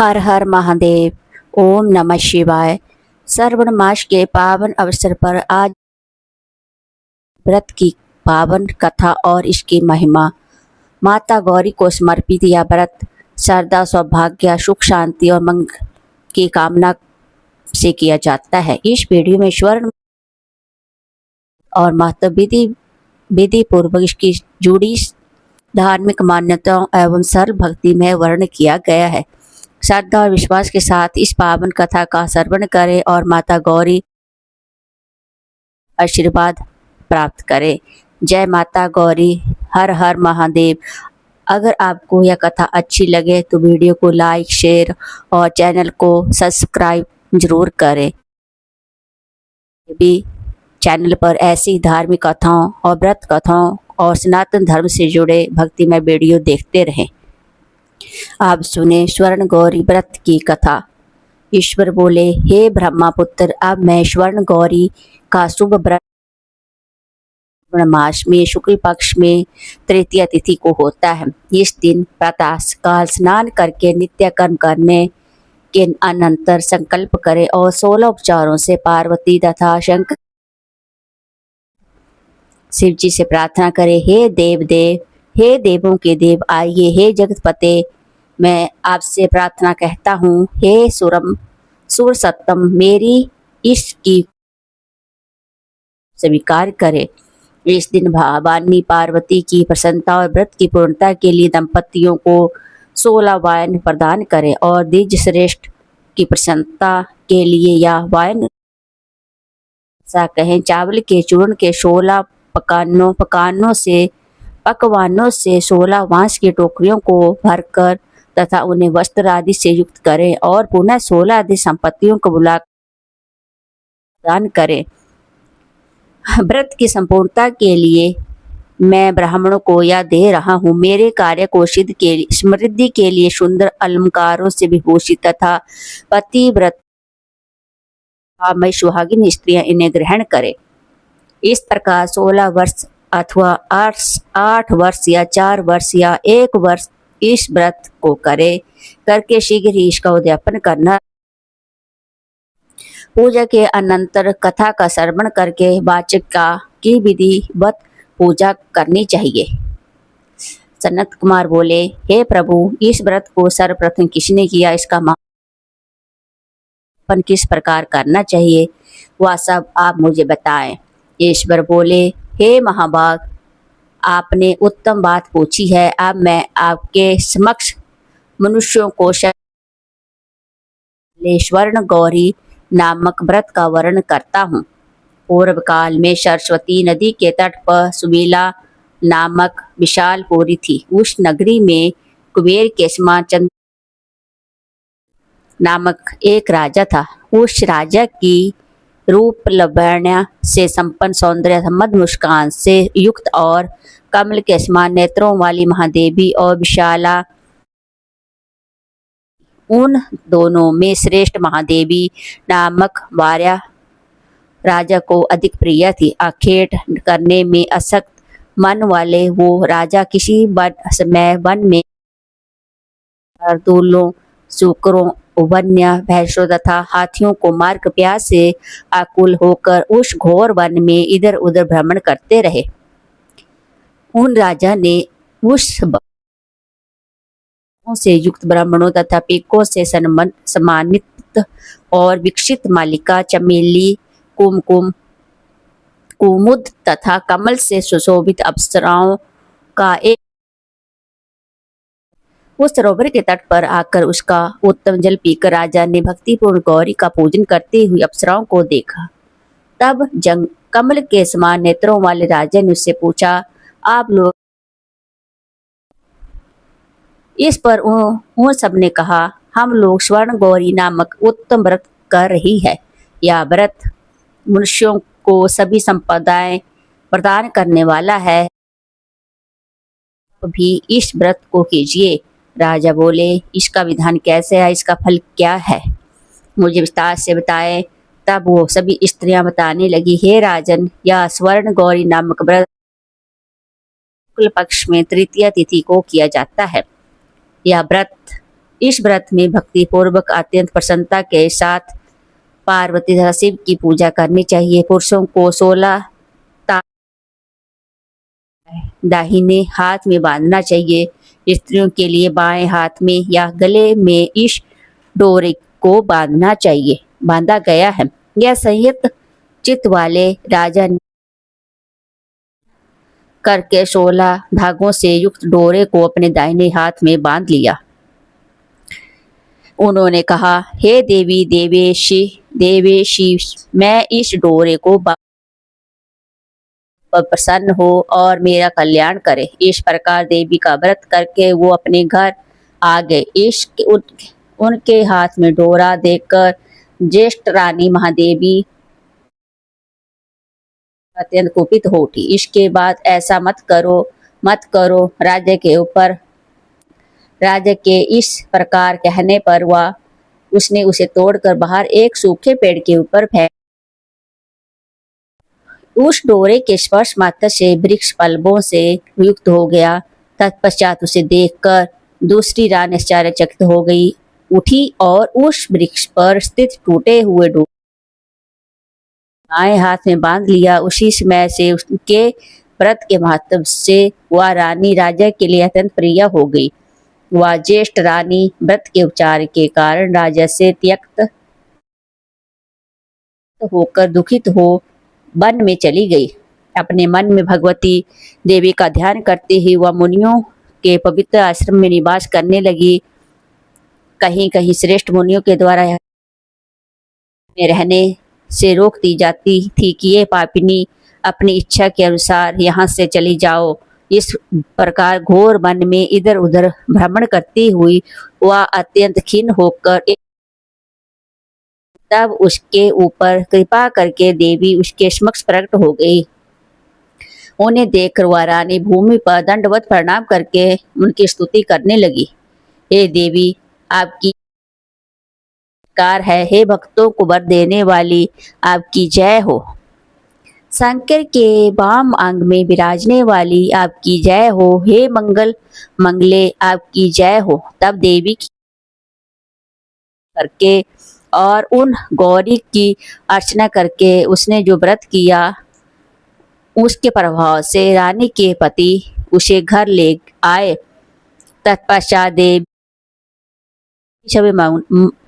हर हर महादेव। ओम नमः शिवाय। श्रावण मास के पावन अवसर पर आज व्रत की पावन कथा और इसकी महिमा। माता गौरी को समर्पित यह व्रत श्रद्धा, सौभाग्य, सुख, शांति और मंगल की कामना से किया जाता है। इस वीडियो में स्वर्ण और महत्व विधि पूर्वक इसकी जुड़ी धार्मिक मान्यताओं एवं सरल भक्ति में वर्णन किया गया है। श्रद्धा और विश्वास के साथ इस पावन कथा का श्रवण करें और माता गौरी आशीर्वाद प्राप्त करें। जय माता गौरी। हर हर महादेव। अगर आपको यह कथा अच्छी लगे तो वीडियो को लाइक, शेयर और चैनल को सब्सक्राइब जरूर करें। भी चैनल पर ऐसी धार्मिक कथाओं और व्रत कथाओं और सनातन धर्म से जुड़े भक्तिमय वीडियो देखते रहें। आप सुने स्वर्ण गौरी व्रत की कथा। ईश्वर बोले, हे ब्रह्मापुत्र, अब मैं स्वर्ण गौरी का शुभ व्रत मास में शुक्ल पक्ष में तृतीया तिथि को होता है। इस दिन प्रातः काल स्नान करके नित्य कर्म करने के अनंतर संकल्प करें और 16 उपचारों से पार्वती तथा शंकर शिव जी से प्रार्थना करें। हे हे देवों के देव आइए, हे जगतपते, मैं आपसे प्रार्थना कहता हूँ, हे सुर सत्तम, मेरी इसकी स्वीकार करें। इस दिन भवानी पार्वती की प्रसन्नता और व्रत की पूर्णता के लिए दंपतियों को 16 वायन प्रदान करें और द्विज श्रेष्ठ की प्रसन्नता के लिए यह वायन ऐसा कहें, चावल के चूर्ण के 16 पकवानों से 16 बांस की टोकरियों को भरकर तथा उन्हें वस्त्र आदि से युक्त करें और पुनः 16 आदि संपत्तियों को बुलाकर दान करें। व्रत की संपूर्णता के लिए मैं ब्राह्मणों को यह दे रहा हूँ। मेरे कार्य को समृद्धि के लिए सुंदर अलंकारों से विभूषित तथा पतिव्रत सुहागिन स्त्रियां इन्हें ग्रहण करें। इस प्रकार 16 वर्ष अथवा 8 वर्ष या 4 वर्ष या 1 वर्ष इस व्रत को करके शीघ्र ही इसका उद्यापन करना। पूजा के अनंतर कथा का श्रवण करके वाचक की विधिवत पूजा करनी चाहिए। सनत कुमार बोले, हे प्रभु, इस व्रत को सर्वप्रथम किसने किया, इसका समापन किस प्रकार करना चाहिए, वह सब आप मुझे बताएं। ईश्वर बोले, हे महाभाग, आपने उत्तम बात पूछी है। अब मैं आपके समक्ष मनुष्यों को स्वर्ण गौरी नामक व्रत का वर्णन करता हूँ। पूर्व काल में सरस्वती नदी के तट पर सुबीला नामक विशालपुरी थी। उस नगरी में कुबेर के समान चंद्र नामक एक राजा था। उस राजा की रूप लावण्य से संपन्न, सौंदर्य, मद मुस्कान से युक्त और कमल के समान नेत्रों वाली महादेवी और विशाला उन दोनों में श्रेष्ठ महादेवी नामक वार्या राजा को अधिक प्रिय थी। आखेट करने में असक्त मन वाले वो राजा किसी समय वन में दूलों, सूकरों, वन्य भैंसों तथा हाथियों को मार प्यास से आकुल होकर उस घोर वन में इधर उधर भ्रमण करते रहे। उन राजा ने उस से युक्त ब्राह्मणों तथा पीकों से सम्मानित और विकसित मालिका, चमेली, कुमुद तथा कमल से सुशोभित अप्सराओं का एक उस सरोवर के तट पर आकर उसका उत्तम जल पीकर राजा ने भक्तिपूर्ण गौरी का पूजन करते हुए अप्सराओं को देखा। तब कमल के समान नेत्रों वाले राजा ने उससे पूछा, आप लोग? इस पर उन सब ने कहा, हम लोग स्वर्ण गौरी नामक उत्तम व्रत कर रही है। यह व्रत मनुष्यों को सभी संपदाएं प्रदान करने वाला है। भी इस व्रत को कीजिए। राजा बोले, इसका विधान कैसे है, इसका फल क्या है, मुझे विस्तार से बताएं। तब वो सभी स्त्रियां बताने लगी, हे राजन, यह स्वर्ण गौरी नामक व्रत शुक्ल पक्ष में तृतीया तिथि को किया जाता है। यह व्रत इस व्रत में भक्ति पूर्वक अत्यंत प्रसन्नता के साथ पार्वती तथा शिव की पूजा करनी चाहिए। पुरुषों को 16 दाहिने हाथ में बांधना चाहिए। स्त्रियों के लिए बाएं हाथ में या गले में इस डोरे को बांधा गया है। यह संयुक्त चित्त वाले राजा करके 16 धागों से युक्त डोरे को अपने दाहिने हाथ में बांध लिया। उन्होंने कहा, हे देवी देवेशी, मैं इस डोरे को प्रसन्न हो और मेरा कल्याण करे। इस प्रकार देवी का व्रत करके वो अपने घर आ गए। उनके हाथ में डोरा देखकर ज्येष्ठ रानी महादेवी अत्यंत कुपित हो उठी। इसके बाद ऐसा मत करो। राज्य के इस प्रकार कहने पर उसने उसे तोड़कर बाहर एक सूखे पेड़ के ऊपर फेंक। उस डोरे के स्पर्श मात्र से वृक्ष पल्लवों से युक्त हो गया। तत्पश्चात उसे देखकर दूसरी रानी आश्चर्यचकित हो गई, उठी और उस वृक्ष पर स्थित टूटे हुए डोरे बाएं हाथ में बांध लिया। उसी समय से उसके व्रत के महत्व से वह रानी राजा के लिए अत्यंत प्रिय हो गई। वह ज्येष्ठ रानी व्रत के उपचार के कारण राजा से त्यक्त होकर दुखित हो वन में चली गई। अपने मन में भगवती देवी का ध्यान करते ही वह मुनियों के पवित्र आश्रम में निवास करने लगी। कहीं कहीं श्रेष्ठ मुनियों के द्वारा में रहने से रोक दी जाती थी कि ये पापिनी अपनी इच्छा के अनुसार यहाँ से चली जाओ। इस प्रकार घोर वन में इधर उधर भ्रमण करती हुई वह अत्यंत खिन्न होकर तब उसके ऊपर कृपा करके देवी उसके समक्ष प्रकट हो गई। उन्हें देखकर वह रानी भूमि पर दंडवत प्रणाम करके उनकी स्तुति करने लगी। हे देवी, आपकी कार है। हे भक्तों को वर देने वाली, आपकी जय हो। शंकर के वाम अंग में विराजने वाली, आपकी जय हो। हे मंगले, आपकी जय हो। तब देवी करके और उन गौरी की अर्चना करके उसने जो व्रत किया उसके प्रभाव से रानी के पति उसे घर ले आए। तत्पश्चात देवी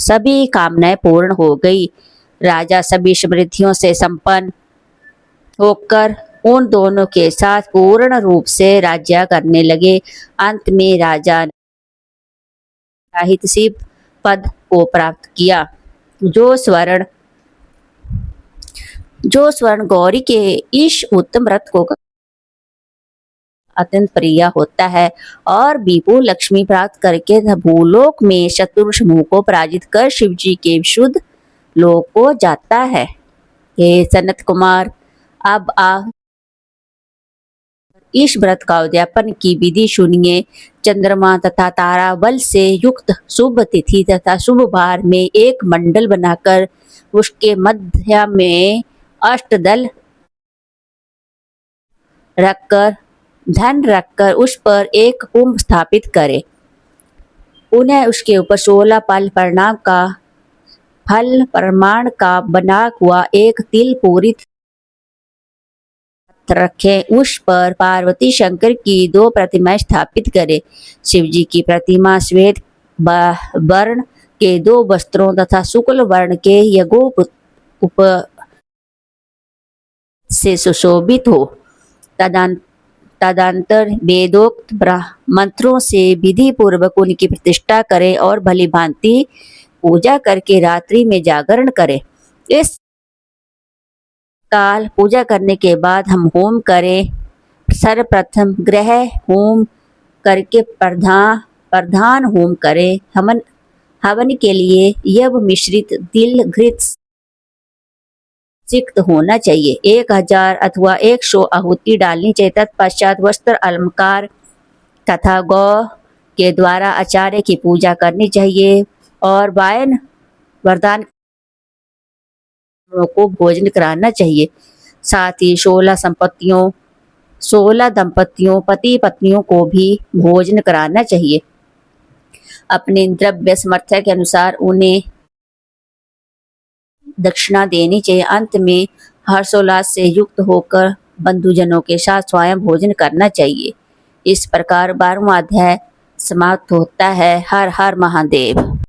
सभी कामनाएं पूर्ण हो गई। राजा सभी समृद्धियों से संपन्न होकर उन दोनों के साथ पूर्ण रूप से राज्य करने लगे। अंत में राजा ने हित शिव पद को प्राप्त किया। जो स्वर्ण गौरी के इस उत्तम व्रत को अत्यंत प्रिय होता है और विपुल लक्ष्मी प्राप्त करके भूलोक में शत्रु समूह को पराजित कर शिव जी के विशुद्ध लोक को जाता है। हे सनत कुमार, अब इस व्रत का उद्यापन की विधि सुनिए। चंद्रमा तथा तारा बल से युक्त शुभ तिथि तथा शुभ वार में एक मंडल बनाकर उसके मध्य में अष्टदल रखकर उस पर एक कुंभ स्थापित करे। उन्हें उसके ऊपर 16 फल प्रमाण का बना हुआ एक तिल पूरी रखें। उस पर पार्वती शंकर की 2 प्रतिमाएं स्थापित करें। शिव जी की प्रतिमा श्वेत वर्ण के 2 वस्त्रों तथा शुक्ल वर्ण के यज्ञोप से सुशोभित हो। तदंतर वेदोक्त मंत्रों से विधि पूर्वक उनकी प्रतिष्ठा करें और भली भांति पूजा करके रात्रि में जागरण करें। इस काल पूजा करने के बाद हम होम करें। सर्वप्रथम ग्रह होम करके प्रधान होम करें। हवन के लिए यव मिश्रित तिल घृत सिक्त होना चाहिए। 1000 अथवा 100 आहुति डालनी चाहिए। तत्पश्चात वस्त्र अलंकार तथा गौ के द्वारा आचार्य की पूजा करनी चाहिए और वायन वरदान को भोजन कराना चाहिए। साथ ही 16 दंपतियों पति पत्नियों को भी भोजन कराना चाहिए। अपने द्रव्य सामर्थ्य के अनुसार उन्हें दक्षिणा देनी चाहिए। अंत में हर्षोल्लास से युक्त होकर बंधुजनों के साथ स्वयं भोजन करना चाहिए। इस प्रकार 12वां अध्याय समाप्त होता है। हर हर महादेव।